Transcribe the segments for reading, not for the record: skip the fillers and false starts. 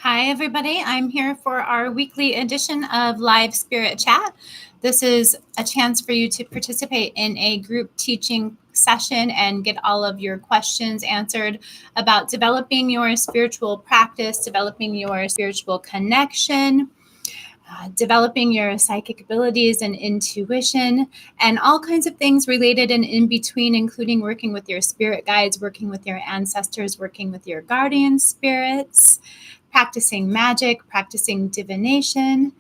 Hi, everybody. I'm here for our weekly edition of Live Spirit Chat. This is a chance for you to participate in a group teaching session and get all of your questions answered about developing your spiritual practice, developing your spiritual connection, developing your psychic abilities and intuition, and all kinds of things related and in between, including working with your spirit guides, working with your ancestors, working with your guardian spirits, practicing magic, practicing divination,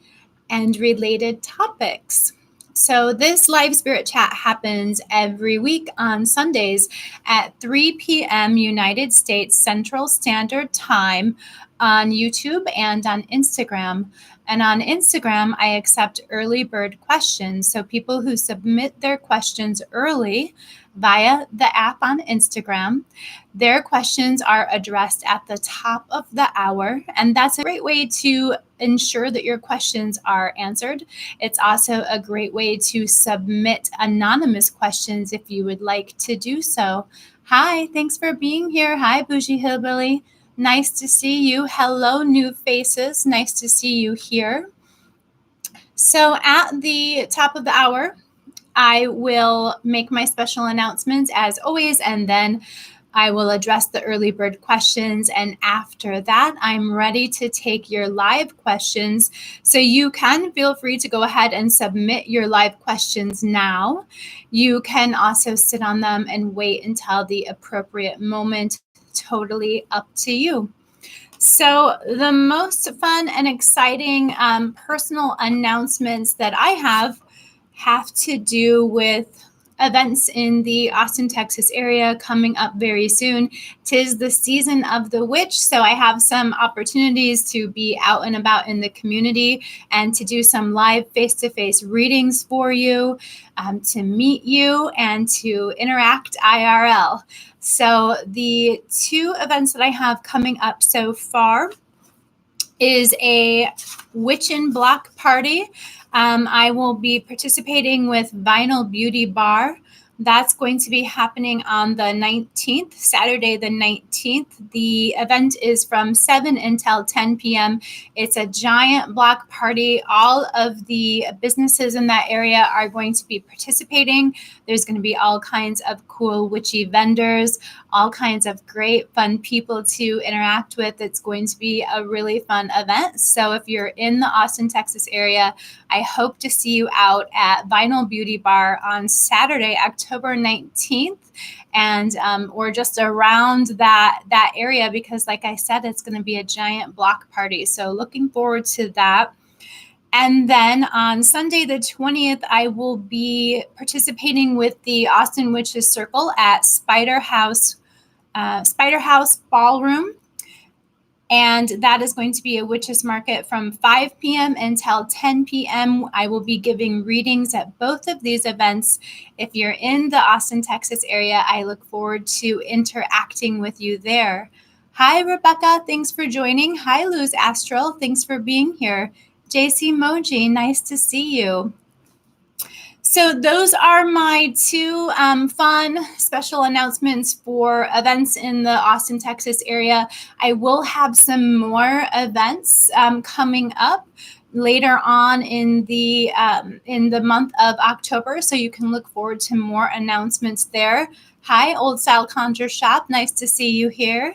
and related topics. So this live spirit chat happens every week on Sundays at 3 p.m. United States Central Standard Time on YouTube and on Instagram. And on Instagram, I accept early bird questions. So people who submit their questions early via the app on Instagram, their questions are addressed at the top of the hour. And that's a great way to ensure that your questions are answered. It's also a great way to submit anonymous questions if you would like to do so. Hi, thanks for being here. Hi, Bougie Hillbilly. Nice to see you. Hello, new faces. Nice to see you here. So at the top of the hour, I will make my special announcements as always, and then I will address the early bird questions. And after that, I'm ready to take your live questions. So you can feel free to go ahead and submit your live questions now. You can also sit on them and wait until the appropriate moment. Totally up to you. So the most fun and exciting personal announcements that I have to do with events in the Austin, Texas area coming up very soon. 'Tis the season of the witch, so I have some opportunities to be out and about in the community and to do some live face-to-face readings for you, to meet you and to interact IRL. So the two events that I have coming up so far is a Witchin' Block Party. I will be participating with Vinyl Beauty Bar. That's going to be happening on the 19th, Saturday the 19th. The event is from 7 until 10 p.m. It's a giant block party. All of the businesses in that area are going to be participating. There's going to be all kinds of cool witchy vendors, all kinds of great fun people to interact with. It's going to be a really fun event. So if you're in the Austin, Texas area, I hope to see you out at Vinyl Beauty Bar on Saturday, October 19th, and or just around that area, because like I said, it's going to be a giant block party. So looking forward to that. And then on Sunday, the 20th, I will be participating with the Austin Witches Circle at Spider House Ballroom. And that is going to be a witches market from 5 p.m. until 10 p.m. I will be giving readings at both of these events. If you're in the Austin, Texas area, I look forward to interacting with you there. Hi, Rebecca. Thanks for joining. Hi, Luz Astral. Thanks for being here. JC Moji, nice to see you. So those are my two fun special announcements for events in the Austin, Texas area. I will have some more events coming up later on in the month of October, so you can look forward to more announcements there. Hi, Old Style Conjure Shop. Nice to see you here.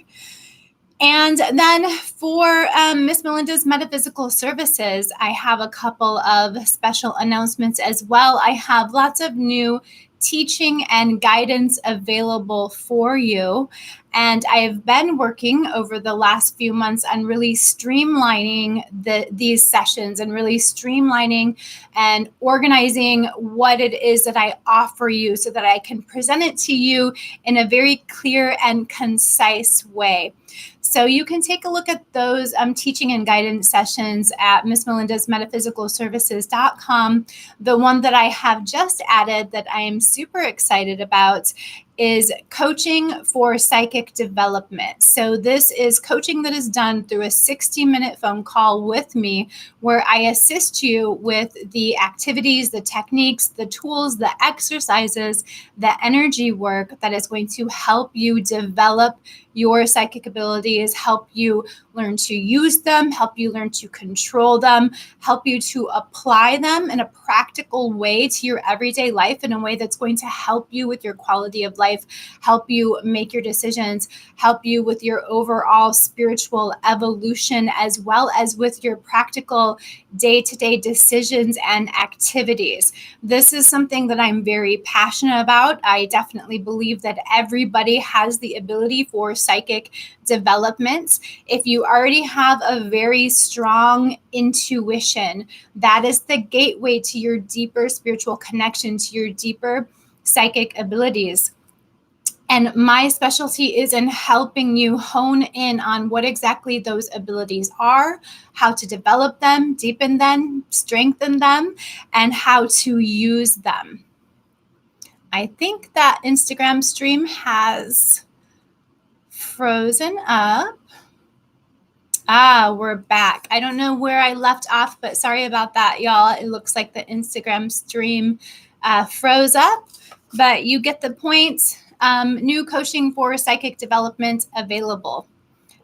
And then for Miss Melinda's Metaphysical Services, I have a couple of special announcements as well. I have lots of new teaching and guidance available for you. And I have been working over the last few months on really streamlining these sessions and really streamlining and organizing what it is that I offer you so that I can present it to you in a very clear and concise way. So you can take a look at those teaching and guidance sessions at MissMelinda'sMetaphysicalServices.com. The one that I have just added that I am super excited about is coaching for psychic development. So this is coaching that is done through a 60-minute phone call with me, where I assist you with the activities, the techniques, the tools, the exercises, the energy work that is going to help you develop your psychic abilities, help you learn to use them, help you learn to control them, help you to apply them in a practical way to your everyday life, in a way that's going to help you with your quality of life, help you make your decisions, help you with your overall spiritual evolution, as well as with your practical day-to-day decisions and activities. This is something that I'm very passionate about. I definitely believe that everybody has the ability for psychic development. If you already have a very strong intuition, that is the gateway to your deeper spiritual connection, to your deeper psychic abilities. And my specialty is in helping you hone in on what exactly those abilities are, how to develop them, deepen them, strengthen them, and how to use them. I think that Instagram stream has frozen up. We're back. I don't know where I left off, but sorry about that, y'all. It looks like the Instagram stream froze up, but you get the point. New coaching for psychic development available.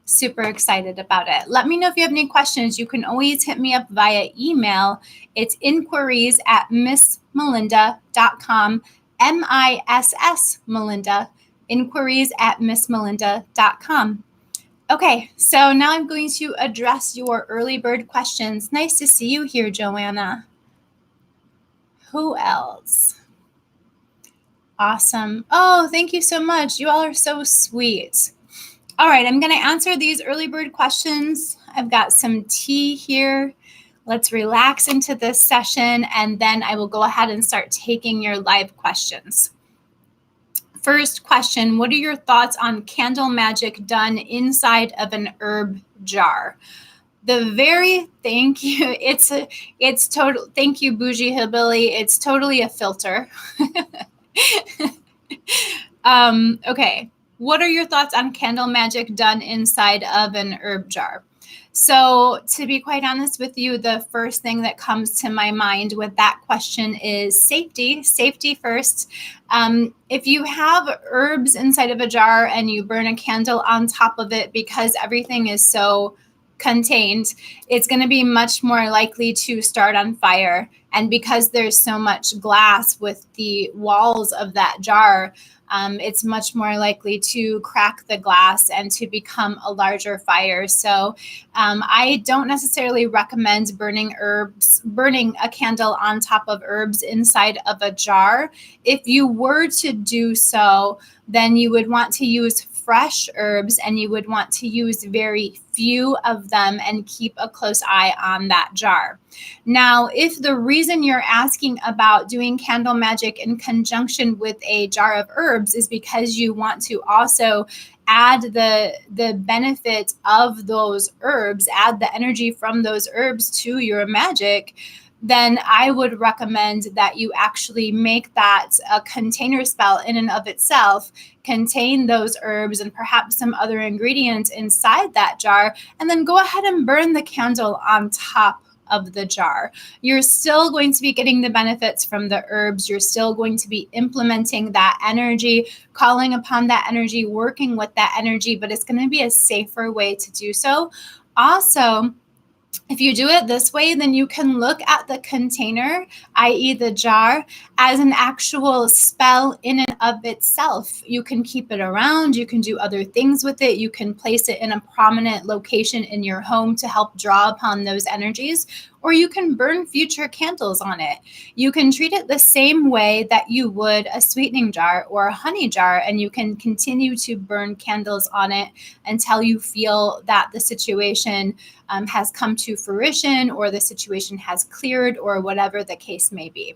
Super excited about it. Let me know if you have any questions. You can always hit me up via email. It's inquiries@missmelinda.com, MISS Melinda, inquiries@missmelinda.com. Okay, so now I'm going to address your early bird questions. Nice to see you here, Joanna. Who else? Awesome. Oh, thank you so much. You all are so sweet. All right, I'm going to answer these early bird questions. I've got some tea here. Let's relax into this session, and then I will go ahead and start taking your live questions. First question, what are your thoughts on candle magic done inside of an herb jar? Thank you. It's total. Thank you, Bougie Hillbilly. It's totally a filter. Okay. What are your thoughts on candle magic done inside of an herb jar? So, to be quite honest with you, the first thing that comes to my mind with that question is safety. Safety first. If you have herbs inside of a jar and you burn a candle on top of it, because everything is so contained, it's going to be much more likely to start on fire. And because there's so much glass with the walls of that jar, it's much more likely to crack the glass and to become a larger fire. So I don't necessarily recommend burning a candle on top of herbs inside of a jar. If you were to do so, then you would want to use fresh herbs, and you would want to use very few of them and keep a close eye on that jar. Now, if the reason you're asking about doing candle magic in conjunction with a jar of herbs is because you want to also add the benefit of those herbs, add the energy from those herbs to your magic, then I would recommend that you actually make that a container spell in and of itself, contain those herbs and perhaps some other ingredients inside that jar, and then go ahead and burn the candle on top of the jar. You're still going to be getting the benefits from the herbs. You're still going to be implementing that energy, calling upon that energy, working with that energy, but it's going to be a safer way to do so. Also, if you do it this way, then you can look at the container, i.e. the jar, as an actual spell in and of itself. You can keep it around. You can do other things with it. You can place it in a prominent location in your home to help draw upon those energies, or you can burn future candles on it. You can treat it the same way that you would a sweetening jar or a honey jar, and you can continue to burn candles on it until you feel that the situation has come to fruition, or the situation has cleared, or whatever the case may be.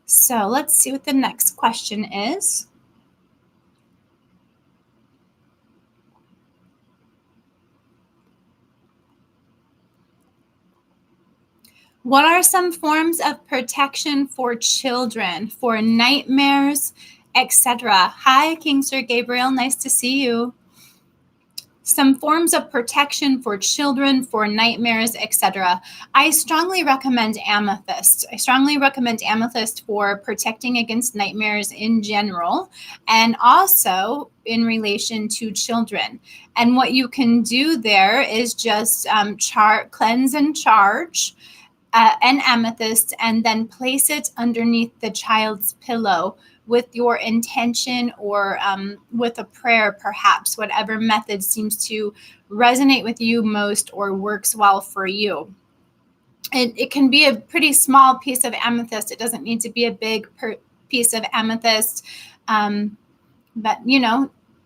So let's see what the next question is. What are some forms of protection for children for nightmares etc. Hi, King Sir Gabriel. Nice to see you. Some forms of protection for children, for nightmares, etc. I strongly recommend amethyst. I strongly recommend amethyst for protecting against nightmares in general, and also in relation to children. And what you can do there is just cleanse and charge an amethyst, and then place it underneath the child's pillow with your intention, or with a prayer, perhaps, whatever method seems to resonate with you most or works well for you. It can be a pretty small piece of amethyst. It doesn't need to be a big piece of amethyst. But,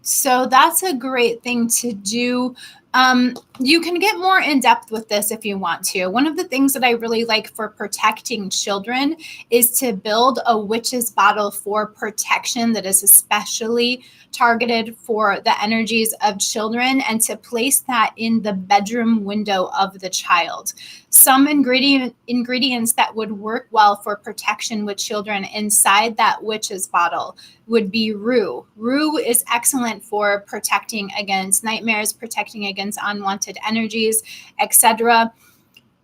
so that's a great thing to do. You can get more in depth with this if you want to. One of the things that I really like for protecting children is to build a witch's bottle for protection that is especially targeted for the energies of children, and to place that in the bedroom window of the child. Some ingredients that would work well for protection with children inside that witch's bottle would be rue. Rue is excellent for protecting against nightmares, protecting against unwanted energies, etc.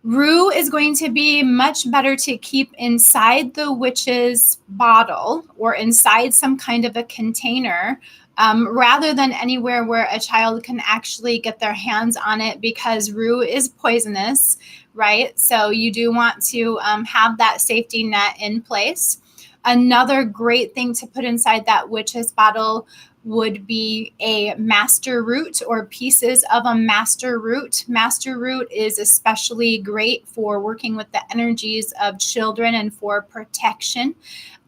Rue is going to be much better to keep inside the witch's bottle or inside some kind of a container, rather than anywhere where a child can actually get their hands on it, because rue is poisonous, right? So you do want to have that safety net in place. Another great thing to put inside that witch's bottle would be a master root or pieces of a master root. Master root is especially great for working with the energies of children and for protection.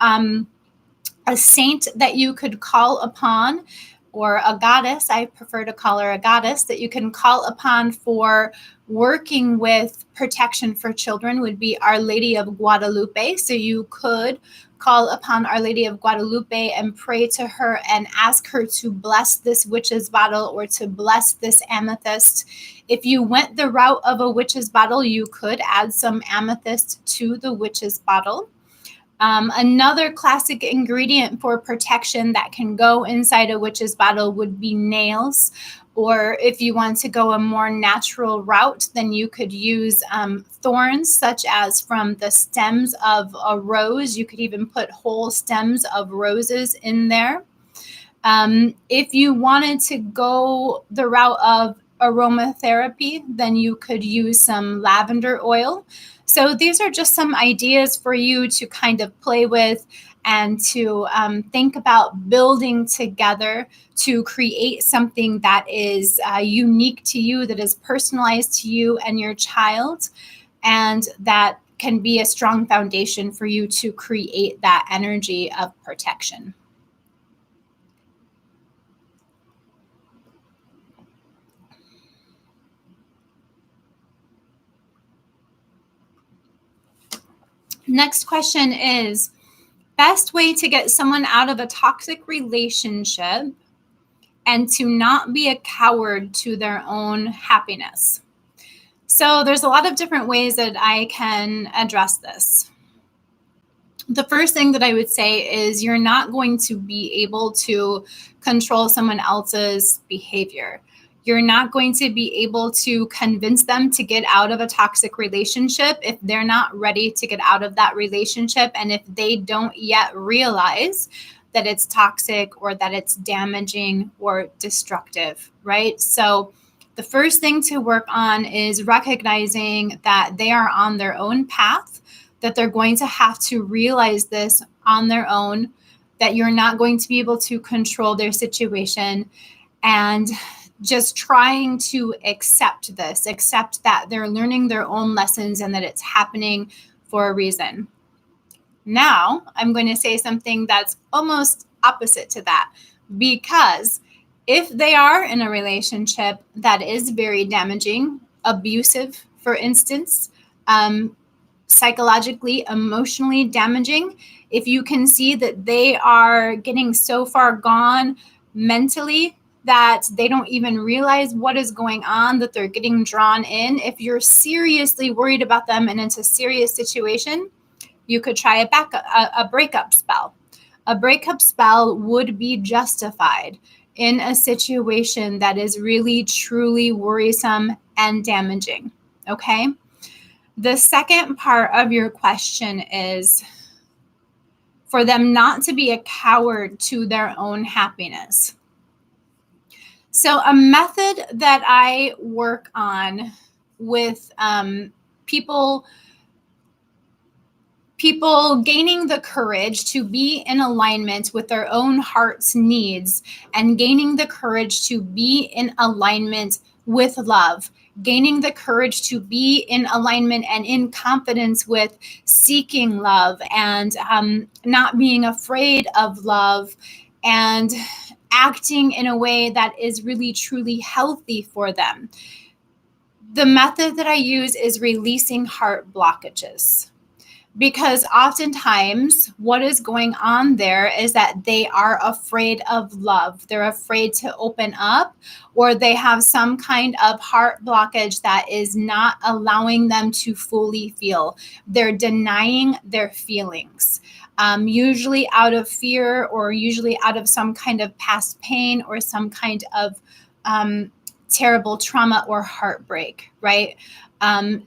A saint that you could call upon, or a goddess, I prefer to call her a goddess, that you can call upon for working with protection for children would be Our Lady of Guadalupe. So you could call upon Our Lady of Guadalupe and pray to her and ask her to bless this witch's bottle or to bless this amethyst. If you went the route of a witch's bottle, you could add some amethyst to the witch's bottle. Another classic ingredient for protection that can go inside a witch's bottle would be nails. Or if you want to go a more natural route, then you could use thorns, such as from the stems of a rose. You could even put whole stems of roses in there. If you wanted to go the route of aromatherapy, then you could use some lavender oil. So these are just some ideas for you to kind of play with and to think about building together to create something that is unique to you, that is personalized to you and your child, and that can be a strong foundation for you to create that energy of protection. Next question is, best way to get someone out of a toxic relationship and to not be a coward to their own happiness. So there's a lot of different ways that I can address this. The first thing that I would say is you're not going to be able to control someone else's behavior. You're not going to be able to convince them to get out of a toxic relationship if they're not ready to get out of that relationship, and if they don't yet realize that it's toxic or that it's damaging or destructive, right? So the first thing to work on is recognizing that they are on their own path, that they're going to have to realize this on their own, that you're not going to be able to control their situation, and just trying to accept this, accept that they're learning their own lessons and that it's happening for a reason. Now, I'm going to say something that's almost opposite to that, because if they are in a relationship that is very damaging, abusive, for instance, psychologically, emotionally damaging, if you can see that they are getting so far gone mentally that they don't even realize what is going on, that they're getting drawn in, if you're seriously worried about them and it's a serious situation, you could try a breakup spell. A breakup spell would be justified in a situation that is really, truly worrisome and damaging. Okay? The second part of your question is for them not to be a coward to their own happiness. So a method that I work on with people gaining the courage to be in alignment with their own heart's needs and gaining the courage to be in alignment with love, gaining the courage to be in alignment and in confidence with seeking love and not being afraid of love and acting in a way that is really, truly healthy for them. The method that I use is releasing heart blockages. Because oftentimes what is going on there is that they are afraid of love. They're afraid to open up, or they have some kind of heart blockage that is not allowing them to fully feel. They're denying their feelings, usually out of fear or usually out of some kind of past pain or some kind of terrible trauma or heartbreak, right?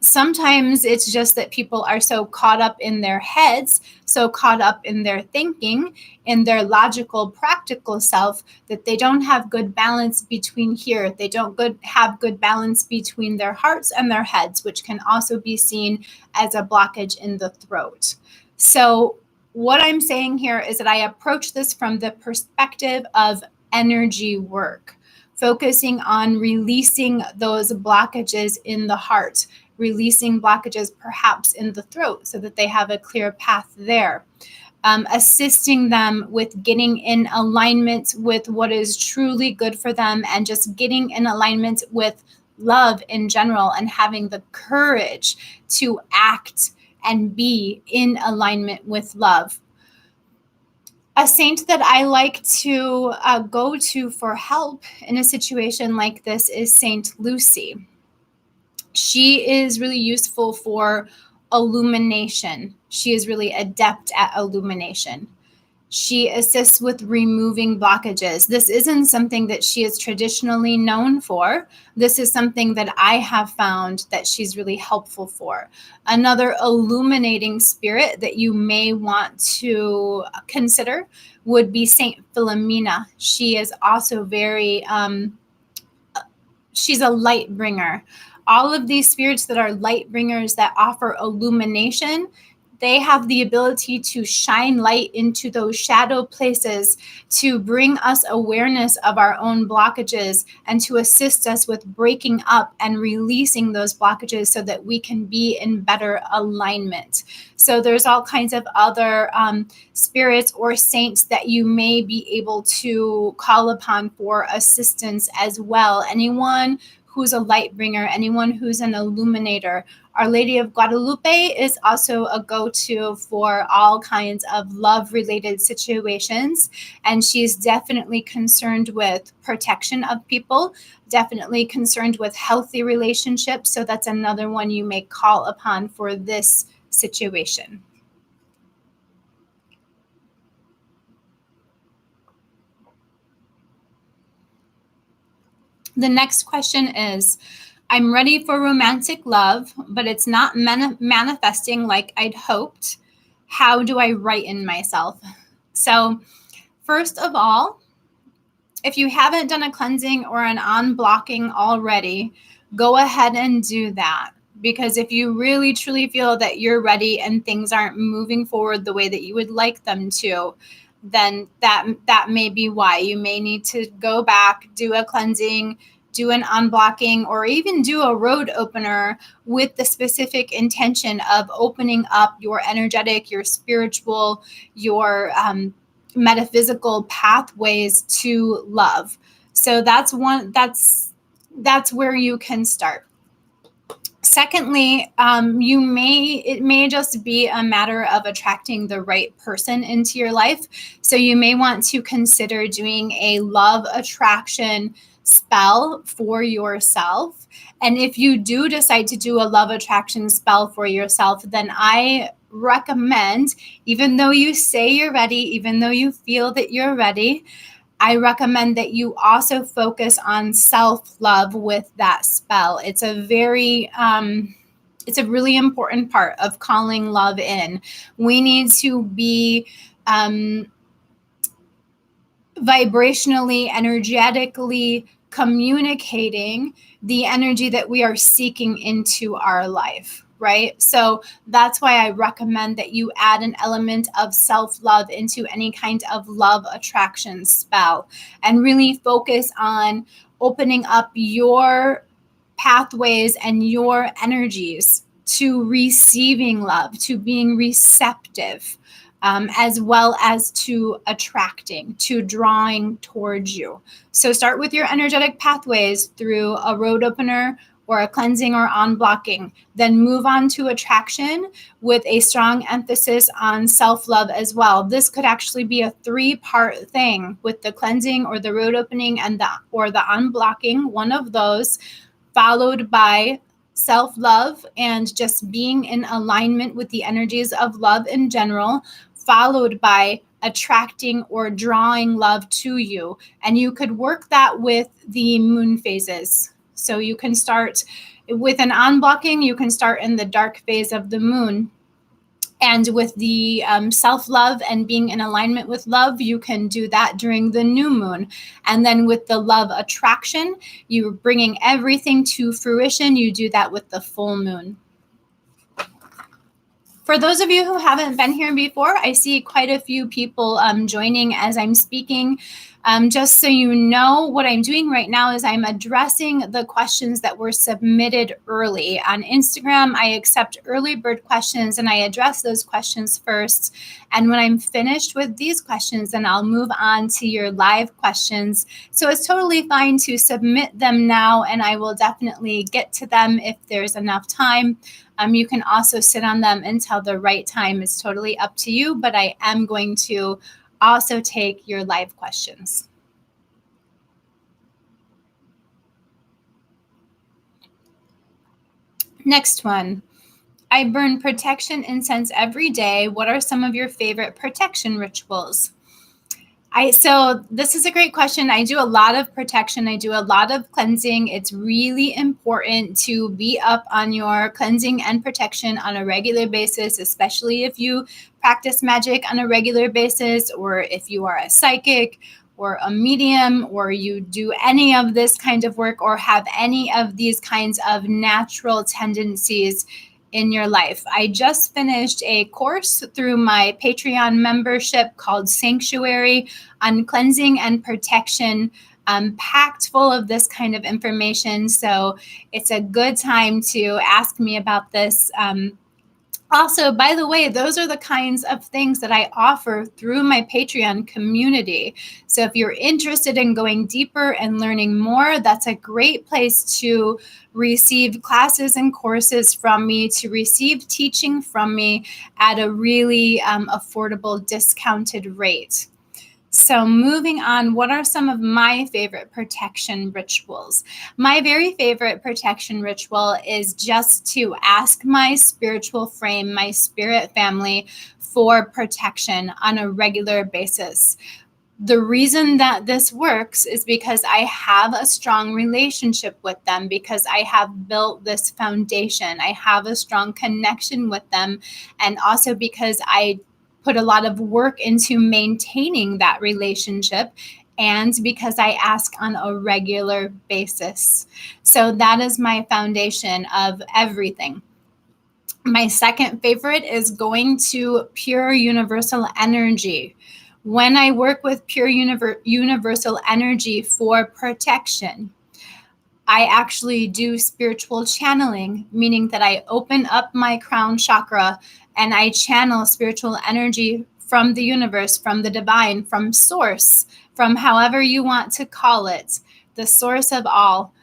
Sometimes it's just that people are so caught up in their heads, so caught up in their thinking, in their logical, practical self, that they don't have good balance between here. They don't have good balance between their hearts and their heads, which can also be seen as a blockage in the throat. So what I'm saying here is that I approach this from the perspective of energy work, focusing on releasing those blockages in the heart, releasing blockages perhaps in the throat so that they have a clear path there, assisting them with getting in alignment with what is truly good for them and just getting in alignment with love in general and having the courage to act and be in alignment with love. A saint that I like to go to for help in a situation like this is Saint Lucy. She is really useful for illumination. She is really adept at illumination. She assists with removing blockages. This isn't something that she is traditionally known for. This is something that I have found that she's really helpful for. Another illuminating spirit that you may want to consider would be Saint Philomena. She is also very, she's a light bringer. All of these spirits that are light bringers that offer illumination, they have the ability to shine light into those shadow places, to bring us awareness of our own blockages and to assist us with breaking up and releasing those blockages so that we can be in better alignment. So there's all kinds of other spirits or saints that you may be able to call upon for assistance as well. Anyone who's a light bringer, anyone who's an illuminator. Our Lady of Guadalupe is also a go-to for all kinds of love-related situations, and she's definitely concerned with protection of people, definitely concerned with healthy relationships, so that's another one you may call upon for this situation. The next question is, I'm ready for romantic love, but it's not manifesting like I'd hoped. How do I righten myself? So first of all, if you haven't done a cleansing or an unblocking already, go ahead and do that. Because if you really truly feel that you're ready and things aren't moving forward the way that you would like them to, then that may be why. You may need to go back, do a cleansing, do an unblocking, or even do a road opener with the specific intention of opening up your energetic, your spiritual, your metaphysical pathways to love. So that's where you can start. Secondly, it may just be a matter of attracting the right person into your life. So you may want to consider doing a love attraction spell for yourself And if you do decide to do a love attraction spell for yourself, then I recommend, even though you say you're ready, even though you feel that you're ready, I recommend that you also focus on self-love with that spell. It's a really important part of calling love in. We need to be vibrationally, energetically communicating the energy that we are seeking into our life, right? So that's why I recommend that you add an element of self-love into any kind of love attraction spell and really focus on opening up your pathways and your energies to receiving love, to being receptive, as well as to attracting, to drawing towards you. So start with your energetic pathways through a road opener or a cleansing or unblocking. Then move on to attraction with a strong emphasis on self-love as well. This could actually be a 3-part thing with the cleansing or the road opening and the unblocking, one of those, followed by self-love and just being in alignment with the energies of love in general, followed by attracting or drawing love to you. And you could work that with the moon phases. So you can start with an unblocking, you can start in the dark phase of the moon. And with the self-love and being in alignment with love, you can do that during the new moon. And then with the love attraction, you're bringing everything to fruition. You do that with the full moon. For those of you who haven't been here before, I see quite a few people joining as I'm speaking. Just so you know, what I'm doing right now is I'm addressing the questions that were submitted early. On Instagram, I accept early bird questions and I address those questions first. And when I'm finished with these questions, then I'll move on to your live questions. So it's totally fine to submit them now, and I will definitely get to them if there's enough time. You can also sit on them until the right time. It's totally up to you, but I am going to also take your live questions. Next one. I burn protection incense every day. What are some of your favorite protection rituals? So this is a great question. I do a lot of protection. I do a lot of cleansing. It's really important to be up on your cleansing and protection on a regular basis, especially if you practice magic on a regular basis, or if you are a psychic or a medium, or you do any of this kind of work or have any of these kinds of natural tendencies in your life. I just finished a course through my Patreon membership called Sanctuary on cleansing and protection, packed full of this kind of information. So it's a good time to ask me about this. Also, by the way, those are the kinds of things that I offer through my Patreon community. So if you're interested in going deeper and learning more, that's a great place to receive classes and courses from me, to receive teaching from me at a really affordable, discounted rate. So moving on, what are some of my favorite protection rituals? My very favorite protection ritual is just to ask my spiritual frame, my spirit family, for protection on a regular basis. The reason that this works is because I have a strong relationship with them, because I have built this foundation. I have a strong connection with them, and also because I put a lot of work into maintaining that relationship, and because I ask on a regular basis. So that is my foundation of everything. My second favorite is going to Pure Universal Energy. When I work with Pure Universal Energy for protection, I actually do spiritual channeling, meaning that I open up my crown chakra and I channel spiritual energy from the universe, from the divine, from source, from however you want to call it, the source of all.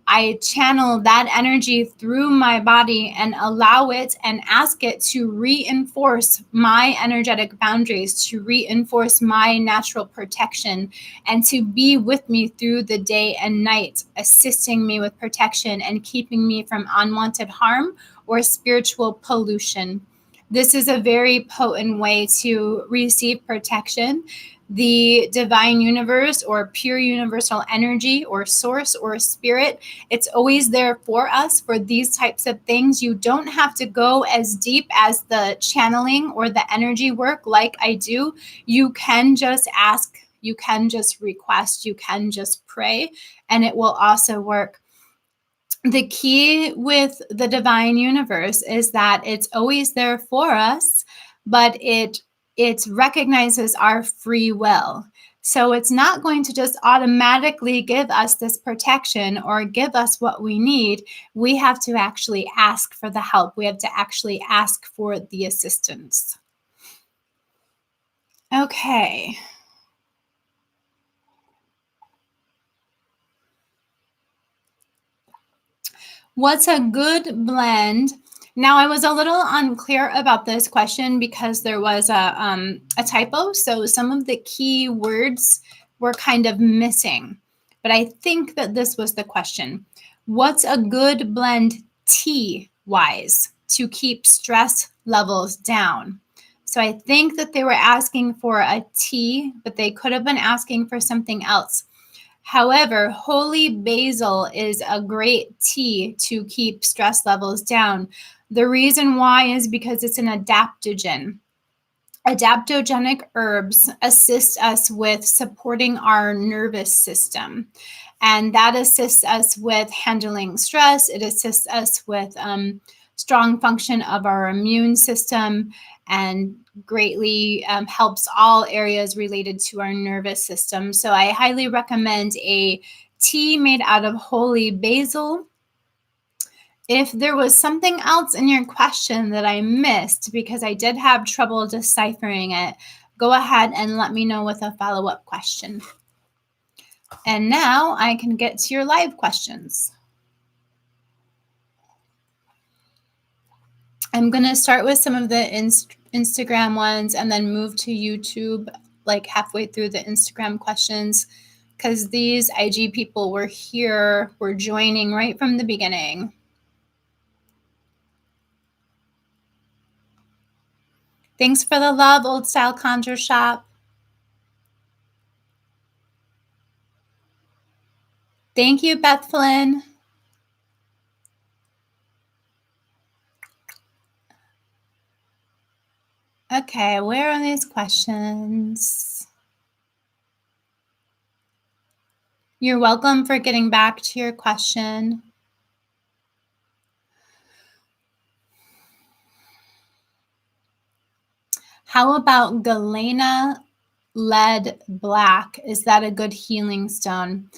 I channel that energy through my body and allow it and ask it to reinforce my energetic boundaries, to reinforce my natural protection, and to be with me through the day and night, assisting me with protection and keeping me from unwanted harm or spiritual pollution. This is a very potent way to receive protection. The divine universe or pure universal energy or source or spirit, it's always there for us for these types of things. You don't have to go as deep as the channeling or the energy work like I do. You can just ask, you can just request, you can just pray, and it will also work. The key with the divine universe is that it's always there for us, but it recognizes our free will. So it's not going to just automatically give us this protection or give us what we need. We have to actually ask for the help. We have to actually ask for the assistance. Okay. What's a good blend? Now, I was a little unclear about this question because there was a typo. So some of the key words were kind of missing. But I think that this was the question. What's a good blend tea-wise to keep stress levels down? So I think that they were asking for a tea, but they could have been asking for something else. However, holy basil is a great tea to keep stress levels down. The reason why is because it's an adaptogen. Adaptogenic herbs assist us with supporting our nervous system, and that assists us with handling stress. It assists us with strong function of our immune system, and greatly helps all areas related to our nervous system. So I highly recommend a tea made out of holy basil. If there was something else in your question that I missed, because I did have trouble deciphering it, go ahead and let me know with a follow-up question. And now I can get to your live questions. I'm going to start with some of the Instagram ones and then move to YouTube like halfway through the Instagram questions, because these IG people were here, were joining right from the beginning. Thanks for the love, Old Style Conjure Shop. Thank you, Beth Flynn. Okay, where are these questions? You're welcome for getting back to your question. How about Galena lead black? Is that a good healing stone?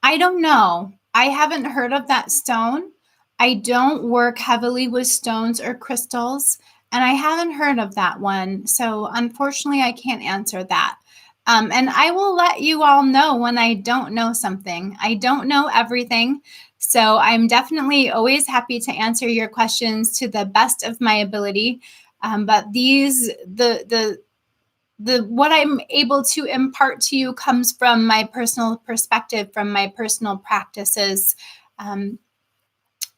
I don't know. I haven't heard of that stone. I don't work heavily with stones or crystals, and I haven't heard of that one. So unfortunately, I can't answer that. And I will let you all know when I don't know something. I don't know everything. So I'm definitely always happy to answer your questions to the best of my ability. But the what I'm able to impart to you comes from my personal perspective, from my personal practices.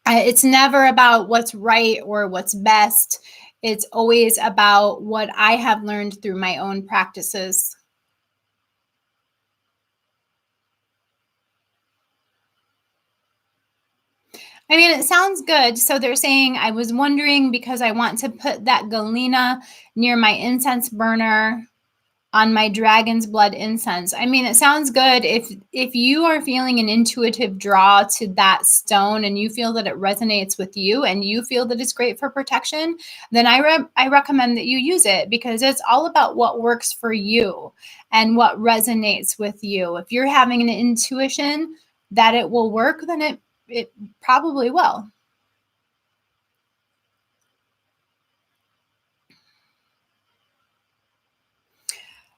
It's never about what's right or what's best. It's always about what I have learned through my own practices. I mean, it sounds good. So they're saying, I was wondering because I want to put that galena near my incense burner on my dragon's blood incense. I mean, it sounds good. If you are feeling an intuitive draw to that stone and you feel that it resonates with you and you feel that it's great for protection, then I recommend that you use it, because it's all about what works for you and what resonates with you. If you're having an intuition that it will work, then it probably will.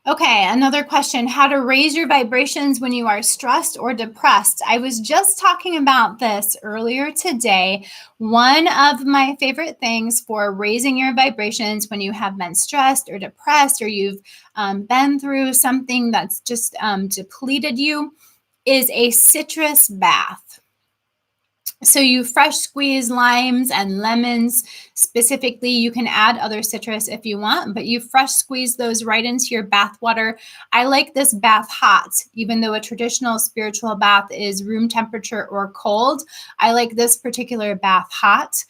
Okay, another question: how to raise your vibrations when you are stressed or depressed. I was just talking about this earlier today. One of my favorite things for raising your vibrations when you have been stressed or depressed, or you've been through something that's just depleted you, is a citrus bath. So you fresh squeeze limes and lemons specifically. You can add other citrus if you want, but you fresh squeeze those right into your bath water. I like this bath hot, even though a traditional spiritual bath is room temperature or cold. I like this particular bath hot.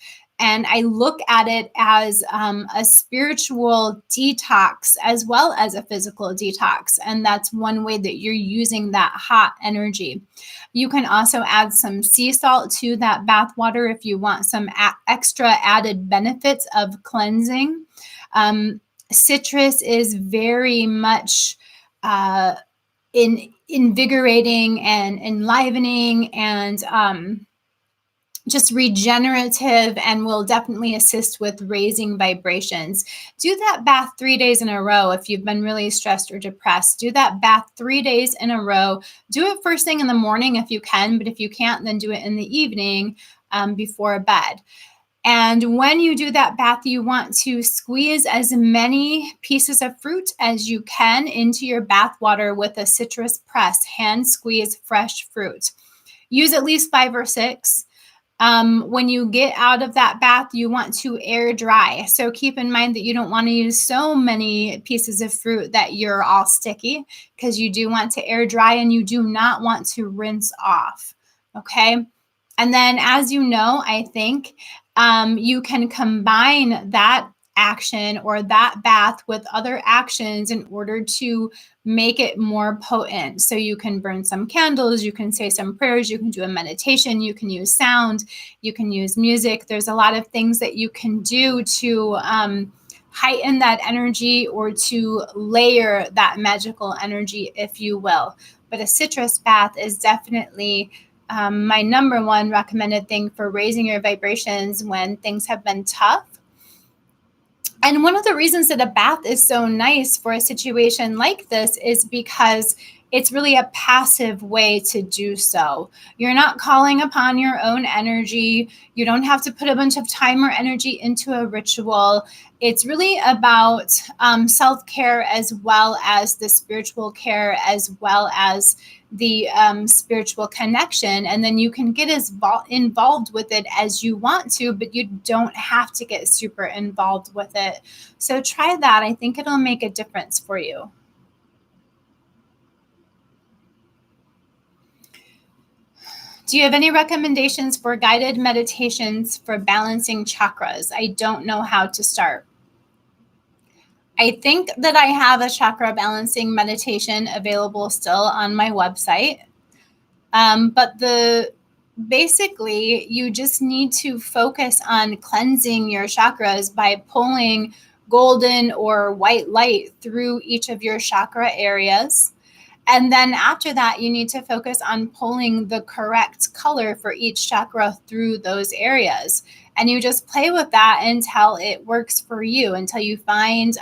And I look at it as a spiritual detox as well as a physical detox. And that's one way that you're using that hot energy. You can also add some sea salt to that bath water if you want some extra added benefits of cleansing. Citrus is very much invigorating and enlivening and just regenerative, and will definitely assist with raising vibrations. Do that bath 3 days in a row if you've been really stressed or depressed. Do that bath 3 days in a row. Do it first thing in the morning if you can, but if you can't, then do it in the evening before bed. And when you do that bath, you want to squeeze as many pieces of fruit as you can into your bath water with a citrus press. Hand squeeze fresh fruit. Use at least 5 or 6. When you get out of that bath, you want to air dry. So keep in mind that you don't want to use so many pieces of fruit that you're all sticky, because you do want to air dry and you do not want to rinse off. Okay. And then, as you know, I think you can combine that action or that bath with other actions in order to make it more potent. So you can burn some candles, you can say some prayers, you can do a meditation, you can use sound, you can use music. There's a lot of things that you can do to heighten that energy or to layer that magical energy, if you will. But a citrus bath is definitely my number one recommended thing for raising your vibrations when things have been tough. And one of the reasons that a bath is so nice for a situation like this is because it's really a passive way to do so. You're not calling upon your own energy. You don't have to put a bunch of time or energy into a ritual. It's really about self-care, as well as the spiritual care, as well as the spiritual connection. And then you can get as involved with it as you want to, but you don't have to get super involved with it. So try that. I think it'll make a difference for you. Do you have any recommendations for guided meditations for balancing chakras? I don't know how to start. I think that I have a chakra balancing meditation available still on my website. But basically, you just need to focus on cleansing your chakras by pulling golden or white light through each of your chakra areas. And then after that, you need to focus on pulling the correct color for each chakra through those areas. And you just play with that until it works for you, until you find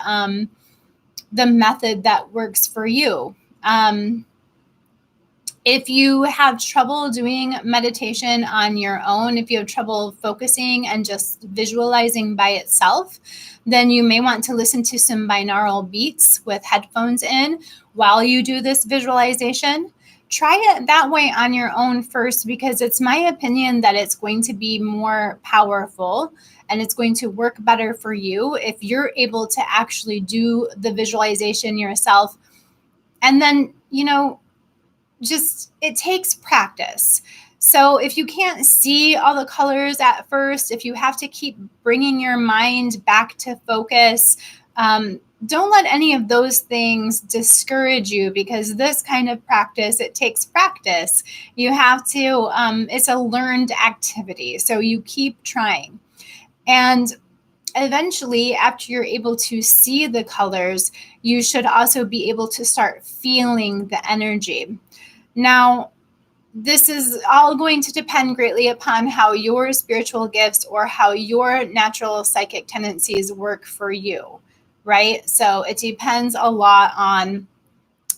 the method that works for you. If you have trouble doing meditation on your own, if you have trouble focusing and just visualizing by itself, then you may want to listen to some binaural beats with headphones in while you do this visualization. Try it that way on your own first, because it's my opinion that it's going to be more powerful and it's going to work better for you if you're able to actually do the visualization yourself. And then, just it takes practice. So if you can't see all the colors at first, if you have to keep bringing your mind back to focus, don't let any of those things discourage you, because this kind of practice, it takes practice. You have to, it's a learned activity. So you keep trying. And eventually, after you're able to see the colors, you should also be able to start feeling the energy. Now, this is all going to depend greatly upon how your spiritual gifts or how your natural psychic tendencies work for you. right? So it depends a lot on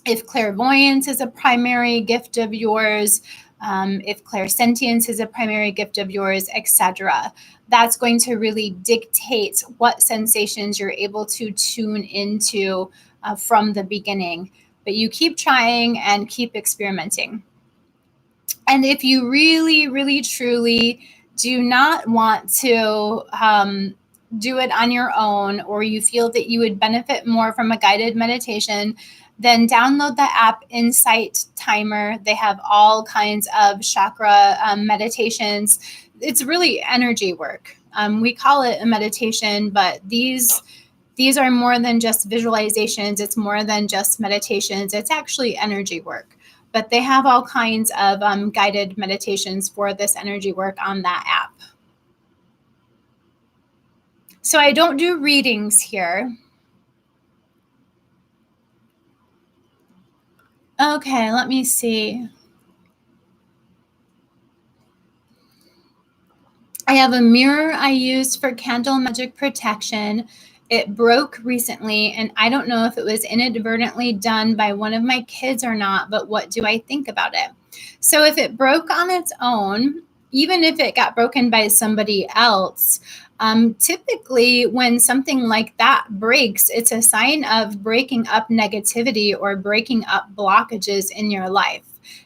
if clairvoyance is a primary gift of yours, if clairsentience is a primary gift of yours, etc. That's going to really dictate what sensations you're able to tune into from the beginning. But you keep trying and keep experimenting. And if you really, really, truly do not want to do it on your own, or you feel that you would benefit more from a guided meditation, then download the app Insight Timer. They have all kinds of chakra meditations. It's really energy work. We call it a meditation, but these are more than just visualizations. It's more than just meditations. It's actually energy work. But they have all kinds of guided meditations for this energy work on that app. So I don't do readings here. Okay, let me see. I have a mirror I used for candle magic protection. It broke recently, and I don't know if it was inadvertently done by one of my kids or not, but what do I think about it? So if it broke on its own, even if it got broken by somebody else, typically when something like that breaks, it's a sign of breaking up negativity or breaking up blockages in your life.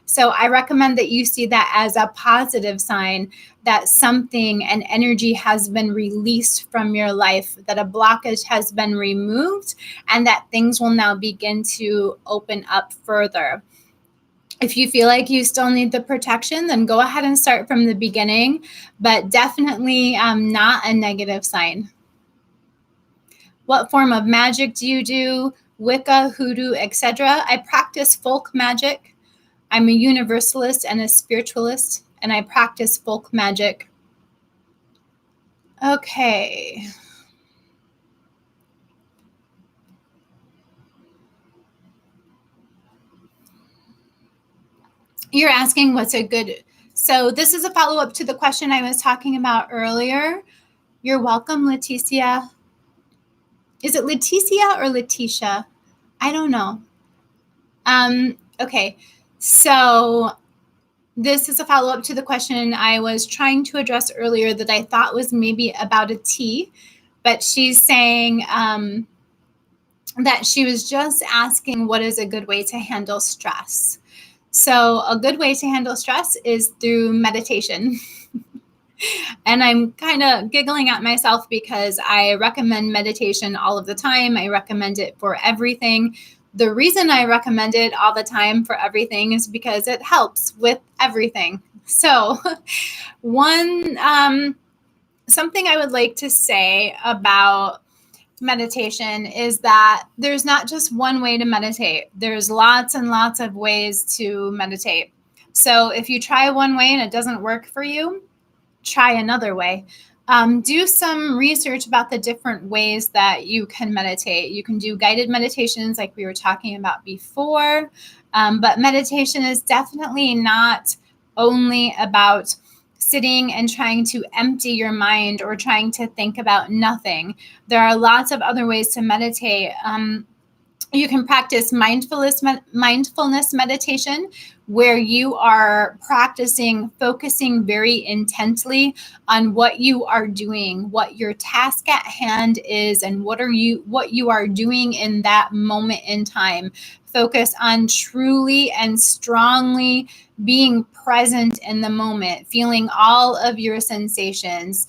So I recommend that you see that as a positive sign that something, an energy has been released from your life, that a blockage has been removed, and that things will now begin to open up further. If you feel like you still need the protection, then go ahead and start from the beginning, but definitely not a negative sign. What form of magic do you do? Wicca, hoodoo, etc. I practice folk magic. I'm a universalist and a spiritualist, and I practice folk magic. Okay. You're asking what's a good, so this is a follow-up to the question I was talking about earlier. You're welcome, Leticia. Is it Leticia or Letitia? I don't know. Okay, so this is a follow-up to the question I was trying to address earlier that I thought was maybe about a tea, but she's saying that she was just asking what is a good way to handle stress. So a good way to handle stress is through meditation. And I'm kind of giggling at myself because I recommend meditation all of the time. I recommend it for everything. The reason I recommend it all the time for everything is because it helps with everything. So something I would like to say about meditation is that there's not just one way to meditate. There's lots and lots of ways to meditate. So if you try one way and it doesn't work for you, try another way. Do some research about the different ways that you can meditate. You can do guided meditations like we were talking about before, but meditation is definitely not only about sitting and trying to empty your mind or trying to think about nothing. There are lots of other ways to meditate. You can practice mindfulness meditation, where you are practicing focusing very intently on what you are doing, what your task at hand is, and what you are doing in that moment in time. Focus on truly and strongly being present in the moment, feeling all of your sensations,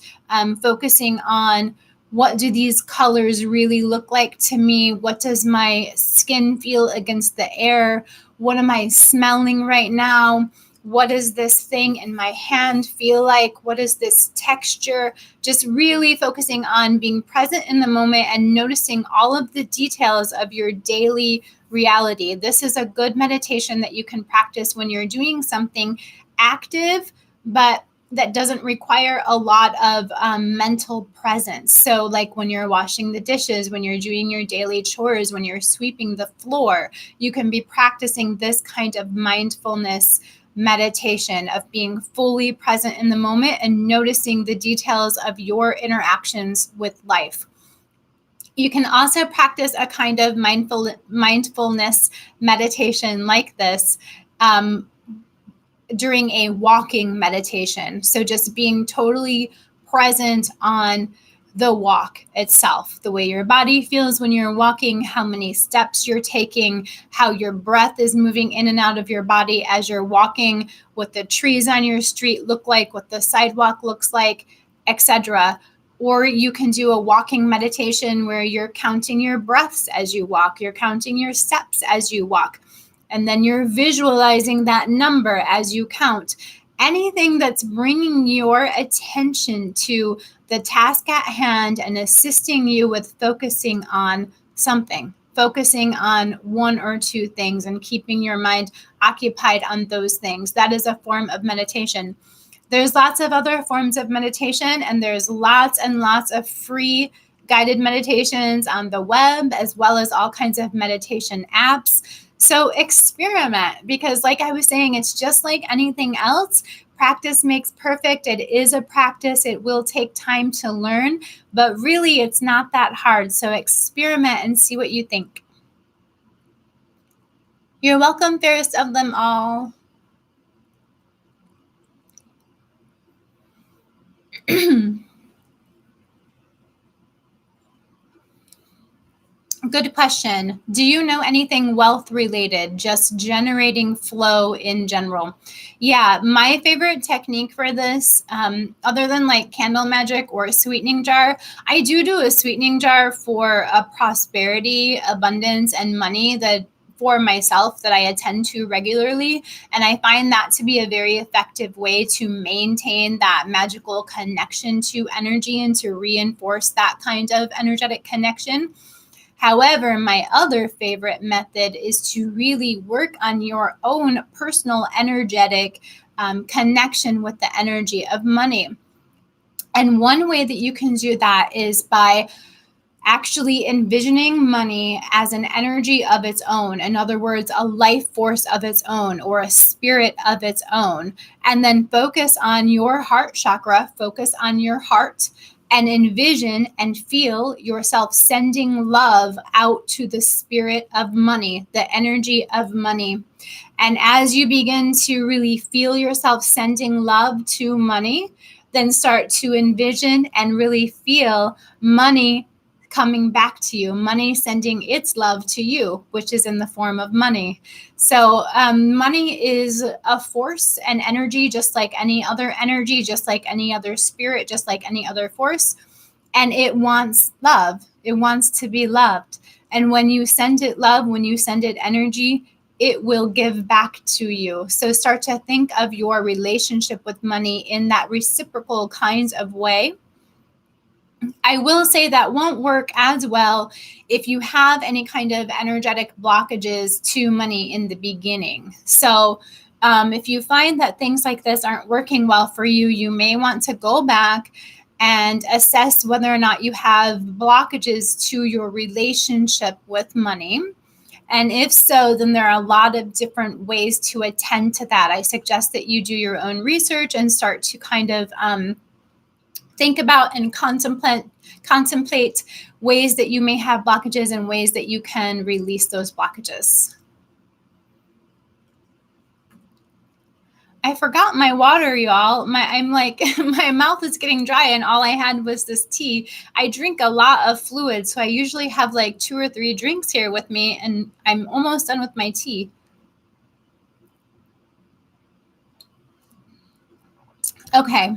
focusing on what do these colors really look like to me? What does my skin feel against the air? What am I smelling right now? What does this thing in my hand feel like? What is this texture? Just really focusing on being present in the moment and noticing all of the details of your daily reality. This is a good meditation that you can practice when you're doing something active, but that doesn't require a lot of mental presence. So like when you're washing the dishes, when you're doing your daily chores, when you're sweeping the floor, you can be practicing this kind of mindfulness meditation of being fully present in the moment and noticing the details of your interactions with life. You can also practice a kind of mindfulness meditation like this during a walking meditation. So just being totally present on the walk itself, the way your body feels when you're walking, how many steps you're taking, how your breath is moving in and out of your body as you're walking, what the trees on your street look like, what the sidewalk looks like, etc. Or you can do a walking meditation where you're counting your breaths as you walk, you're counting your steps as you walk, and then you're visualizing that number as you count. Anything that's bringing your attention to the task at hand and assisting you with focusing on something, focusing on one or two things and keeping your mind occupied on those things. That is a form of meditation. There's lots of other forms of meditation, and there's lots and lots of free guided meditations on the web, as well as all kinds of meditation apps. So experiment, because like I was saying, it's just like anything else. Practice makes perfect. It is a practice. It will take time to learn, but really it's not that hard. So experiment and see what you think. You're welcome, fairest of them all. Good question. Do you know anything wealth related, just generating flow in general? Yeah, my favorite technique for this, other than like candle magic or a sweetening jar, I do a sweetening jar for a prosperity, abundance, and money that for myself that I attend to regularly. And I find that to be a very effective way to maintain that magical connection to energy and to reinforce that kind of energetic connection. However, my other favorite method is to really work on your own personal energetic connection with the energy of money. And one way that you can do that is by actually envisioning money as an energy of its own. In other words, a life force of its own or a spirit of its own. And then focus on your heart chakra, focus on your heart, and envision and feel yourself sending love out to the spirit of money, the energy of money. And as you begin to really feel yourself sending love to money, then start to envision and really feel money coming back to you, money sending its love to you, which is in the form of money. So money is a force and energy, just like any other energy, just like any other spirit, just like any other force. And it wants love. It wants to be loved. And when you send it love, when you send it energy, it will give back to you. So start to think of your relationship with money in that reciprocal kinds of way. I will say that won't work as well if you have any kind of energetic blockages to money in the beginning. So if you find that things like this aren't working well for you, you may want to go back and assess whether or not you have blockages to your relationship with money. And if so, then there are a lot of different ways to attend to that. I suggest that you do your own research and start to kind of think about and contemplate ways that you may have blockages and ways that you can release those blockages. I forgot my water, y'all. I'm like, my mouth is getting dry and all I had was this tea. I drink a lot of fluid, so I usually have like 2 or 3 drinks here with me, and I'm almost done with my tea. Okay.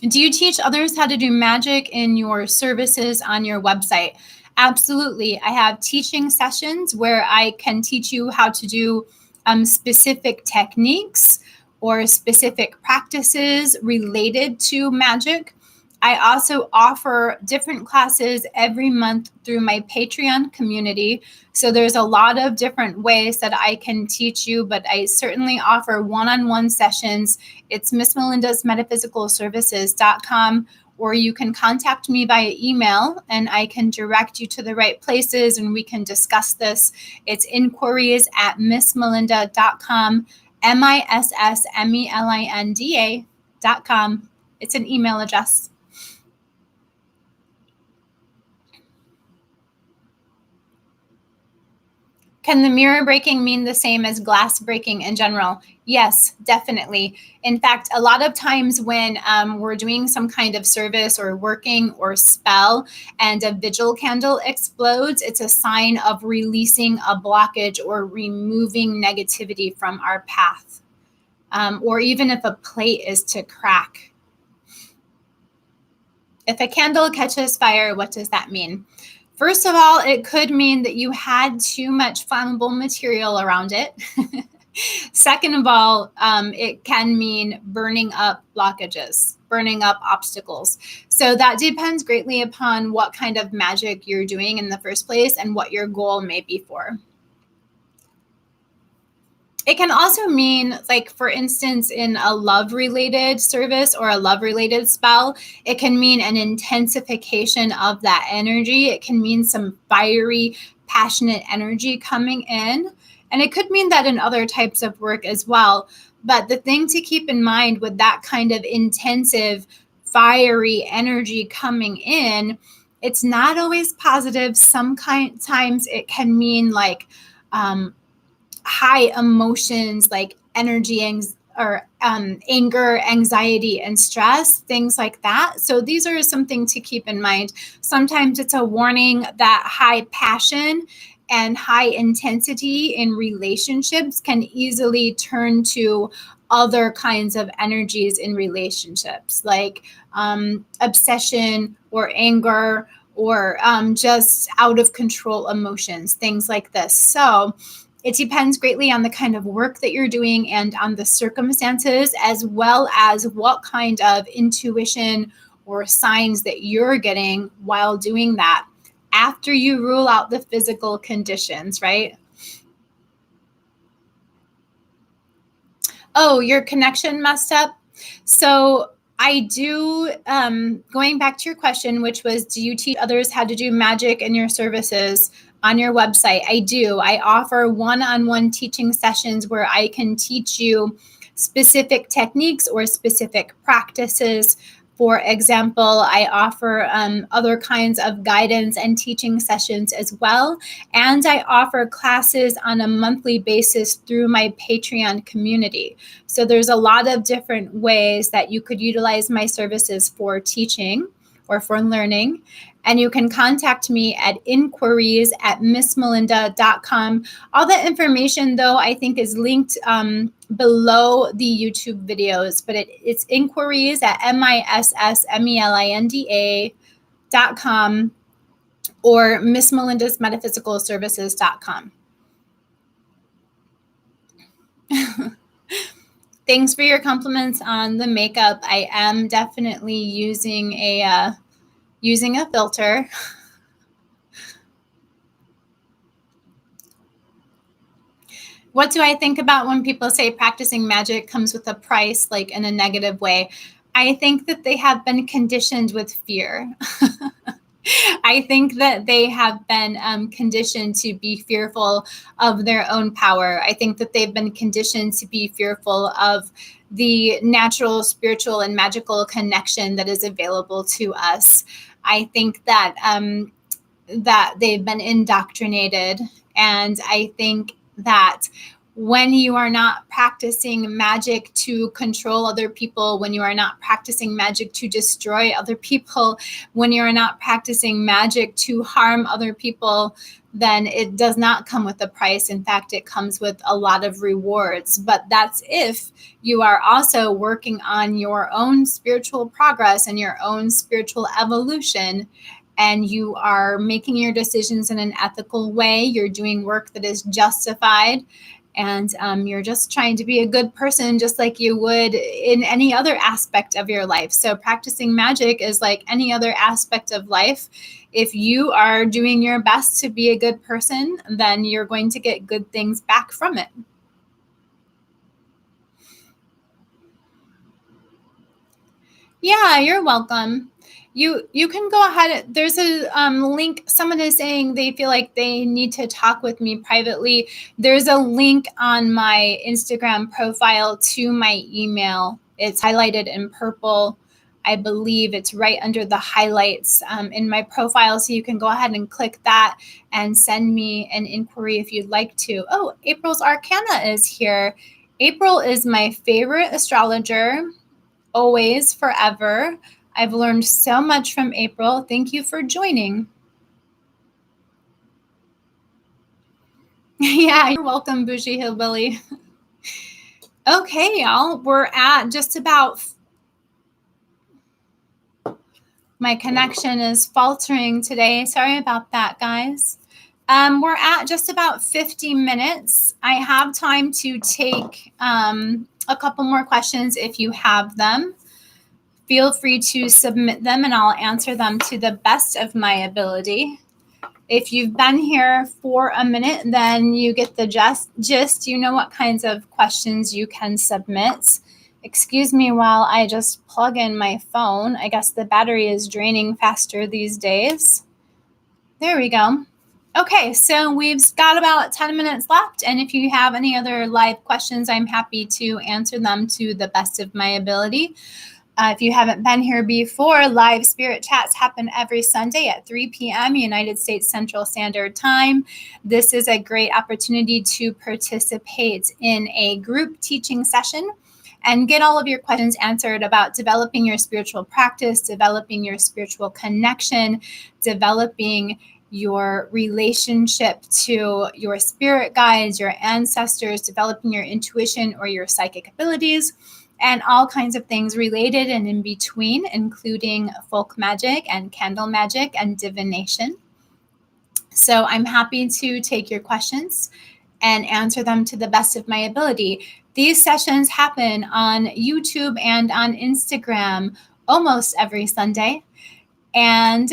Do you teach others how to do magic in your services on your website? Absolutely. I have teaching sessions where I can teach you how to do specific techniques or specific practices related to magic. I also offer different classes every month through my Patreon community. So there's a lot of different ways that I can teach you, but I certainly offer one-on-one sessions. It's MissMelinda's MetaphysicalServices.com, or you can contact me via email and I can direct you to the right places and we can discuss this. It's inquiries@MissMelinda.com, MissMelinda.com. It's an email address. Can the mirror breaking mean the same as glass breaking in general? Yes, definitely. In fact, a lot of times when we're doing some kind of service or working or spell and a vigil candle explodes, it's a sign of releasing a blockage or removing negativity from our path. Or even if a plate is to crack. If a candle catches fire, what does that mean? First of all, it could mean that you had too much flammable material around it. Second of all, it can mean burning up blockages, burning up obstacles. So that depends greatly upon what kind of magic you're doing in the first place and what your goal may be for. It can also mean, like, for instance, in a love-related service or a love-related spell, it can mean an intensification of that energy. It can mean some fiery, passionate energy coming in. And it could mean that in other types of work as well. But the thing to keep in mind with that kind of intensive, fiery energy coming in, it's not always positive. Sometimes it can mean like, high emotions like energy or anger, anxiety, and stress, things like that. So these are something to keep in mind. Sometimes it's a warning that high passion and high intensity in relationships can easily turn to other kinds of energies in relationships, like obsession or anger or just out of control emotions, things like this. So it depends greatly on the kind of work that you're doing and on the circumstances, as well as what kind of intuition or signs that you're getting while doing that after you rule out the physical conditions, right? Oh, your connection messed up. So I do, going back to your question, which was, do you teach others how to do magic in your services on your website? I do. I offer one-on-one teaching sessions where I can teach you specific techniques or specific practices. For example, I offer other kinds of guidance and teaching sessions as well. And I offer classes on a monthly basis through my Patreon community. So there's a lot of different ways that you could utilize my services for teaching or for learning. And you can contact me at inquiries@missmelinda.com. All the information, though, I think is linked below the YouTube videos, but it's inquiries@missmelinda.com or missmelindasmetaphysicalservices.com. Thanks for your compliments on the makeup. I am definitely using a filter. What do I think about when people say practicing magic comes with a price, like in a negative way? I think that they have been conditioned with fear. I think that they have been conditioned to be fearful of their own power. I think that they've been conditioned to be fearful of the natural, spiritual, and magical connection that is available to us. I think that that they've been indoctrinated, and I think that when you are not practicing magic to control other people, when you are not practicing magic to destroy other people, when you are not practicing magic to harm other people, then it does not come with a price. In fact, it comes with a lot of rewards. But that's if you are also working on your own spiritual progress and your own spiritual evolution, and you are making your decisions in an ethical way. You're doing work that is justified, and you're just trying to be a good person, just like you would in any other aspect of your life. So practicing magic is like any other aspect of life. If you are doing your best to be a good person, then you're going to get good things back from it. Yeah, you're welcome. You can go ahead. There's a link. Someone is saying they feel like they need to talk with me privately. There's a link on my Instagram profile to my email. It's highlighted in purple. I believe it's right under the highlights in my profile. So you can go ahead and click that and send me an inquiry if you'd like to. Oh, April's Arcana is here. April is my favorite astrologer, always, forever. I've learned so much from April. Thank you for joining. Yeah, you're welcome, Bougie Hillbilly. Okay, y'all, we're at just about, my connection is faltering today. Sorry about that, guys. We're at just about 50 minutes. I have time to take a couple more questions if you have them. Feel free to submit them and I'll answer them to the best of my ability. If you've been here for a minute, then you get the gist. You know what kinds of questions you can submit. Excuse me while I just plug in my phone. I guess the battery is draining faster these days. There we go. Okay, so we've got about 10 minutes left. And if you have any other live questions, I'm happy to answer them to the best of my ability. If you haven't been here before, live spirit chats happen every Sunday at 3 p.m. United States Central Standard Time. This is a great opportunity to participate in a group teaching session and get all of your questions answered about developing your spiritual practice, developing your spiritual connection, developing your relationship to your spirit guides, your ancestors, developing your intuition or your psychic abilities, and all kinds of things related and in between, including folk magic and candle magic and divination. So I'm happy to take your questions and answer them to the best of my ability. These sessions happen on YouTube and on Instagram almost every Sunday. And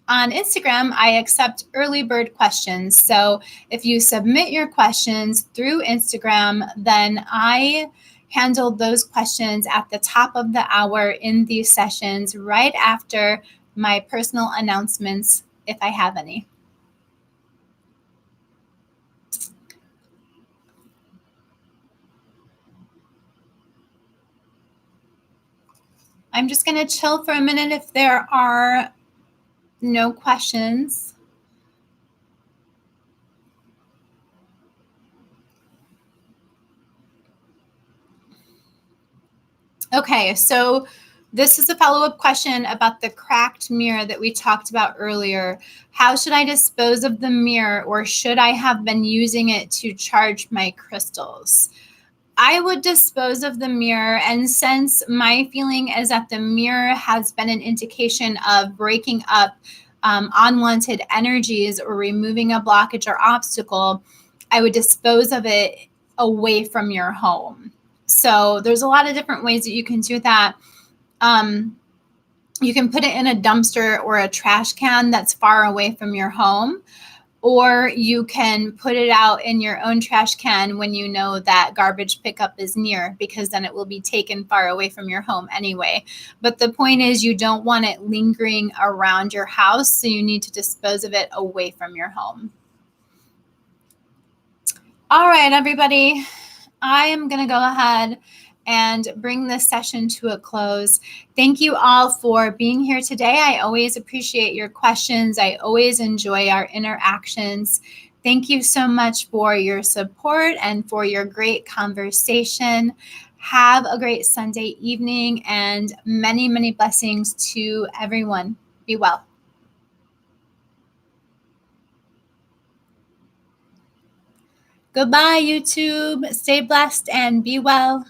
on Instagram, I accept early bird questions. So if you submit your questions through Instagram, then I handled those questions at the top of the hour in these sessions right after my personal announcements, if I have any. I'm just going to chill for a minute if there are no questions. Okay, so this is a follow-up question about the cracked mirror that we talked about earlier. How should I dispose of the mirror, or should I have been using it to charge my crystals? I would dispose of the mirror, and since my feeling is that the mirror has been an indication of breaking up unwanted energies or removing a blockage or obstacle, I would dispose of it away from your home. So there's a lot of different ways that you can do that. You can put it in a dumpster or a trash can that's far away from your home, or you can put it out in your own trash can when you know that garbage pickup is near, because then it will be taken far away from your home anyway. But the point is, you don't want it lingering around your house, so you need to dispose of it away from your home. All right, everybody. I am going to go ahead and bring this session to a close. Thank you all for being here today. I always appreciate your questions. I always enjoy our interactions. Thank you so much for your support and for your great conversation. Have a great Sunday evening and many, many blessings to everyone. Be well. Goodbye, YouTube. Stay blessed and be well.